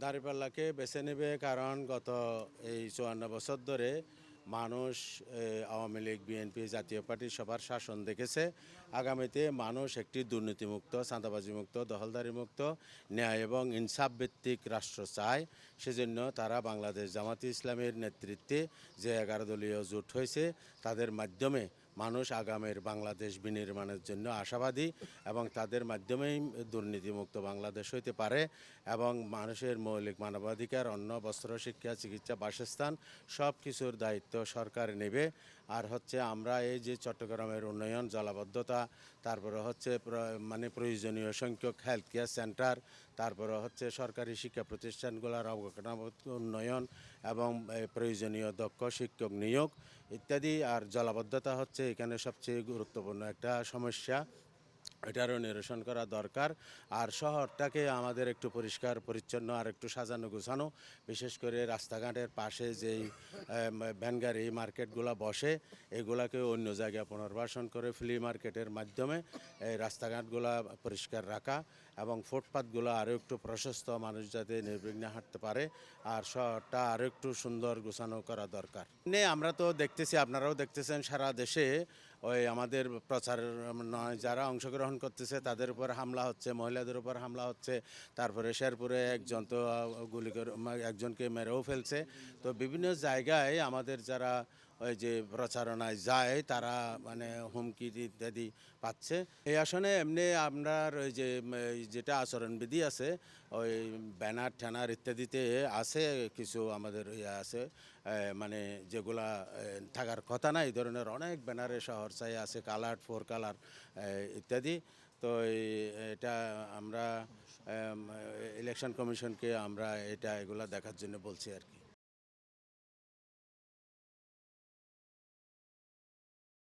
দাঁড়িপাল্লাকে বেছে নেবে কারণ গত এই ৫৪ বছর ধরে মানুষ আওয়ামী লীগ বিএনপি জাতীয় পার্টির সবার শাসন দেখেছে। আগামীতে মানুষ একটি দুর্নীতিমুক্ত চাঁদাবাজিমুক্ত দখলদারিমুক্ত ন্যায় এবং ইনসাফ ভিত্তিক রাষ্ট্র চায়। সেজন্য তারা বাংলাদেশ জামাতে ইসলামের নেতৃত্বে যে ১১ দলীয় জোট হয়েছে তাদের মাধ্যমে মানুষ আগামীর বাংলাদেশ বিনির্মাণের জন্য আশাবাদী এবং তাদের মাধ্যমেই দুর্নীতিমুক্ত বাংলাদেশ হইতে পারে এবং মানুষের মৌলিক মানবাধিকার অন্ন বস্ত্র শিক্ষা চিকিৎসা বাসস্থান সব কিছুর দায়িত্ব সরকার নেবে। আর হচ্ছে আমরা এই যে চট্টগ্রামের উন্নয়ন জলাবদ্ধতা, তারপরে হচ্ছে মানে প্রয়োজনীয় সংখ্যক হেলথ কেয়ার সেন্টার, তারপরে হচ্ছে সরকারি শিক্ষা প্রতিষ্ঠানগুলোর অবকাঠামো উন্নয়ন এবং প্রয়োজনীয় দক্ষ শিক্ষক নিয়োগ ইত্যাদি। আর জলাবদ্ধতা হচ্ছে এখানে সবচেয়ে গুরুত্বপূর্ণ একটা সমস্যা, এটারও নিরসন করা দরকার। আর শহরটাকে আমাদের একটু পরিষ্কার পরিচ্ছন্ন আর একটু সাজানো গোছানো, বিশেষ করে রাস্তাঘাটের পাশে যেই ভ্যানগাড়ি মার্কেটগুলো বসে এগুলাকে অন্য জায়গায় পুনর্বাসন করে ফ্লি মার্কেটের মাধ্যমে এই রাস্তাঘাটগুলো পরিষ্কার রাখা এবং ফুটপাতগুলো আরও একটু প্রশস্ত, মানুষ যাতে নির্বিঘ্নে হাঁটতে পারে। আর শহরটা আরও একটু সুন্দর গোছানো করা দরকার। আমরা তো দেখতেছি, আপনারাও দেখতেছেন সারা দেশে ওই আমাদের প্রচার নয় যারা অংশগ্রহণ করতেছে তাদের উপর হামলা হচ্ছে, মহিলাদের উপর হামলা হচ্ছে। তারপরে শেরপুরে একজন তো গুলি করে একজনকে মেরেও ফেলছে। তো বিভিন্ন জায়গায় আমাদের যারা ওই যে প্রচারণায় যায় তারা মানে হুমকি ইত্যাদি পাচ্ছে। এই আসনে এমনি আপনার ওই যে যেটা আচরণবিধি আছে, ওই ব্যানার ট্যানার ইত্যাদিতে আছে কিছু আমাদের ইয়ে আছে, মানে যেগুলা থাকার কথা না, এই ধরনের অনেক ব্যানারে শহর চাই আছে, কালার 4 কালার ইত্যাদি। তো এটা আমরা ইলেকশন কমিশনকে আমরা এগুলা দেখার জন্য বলছি আর কি।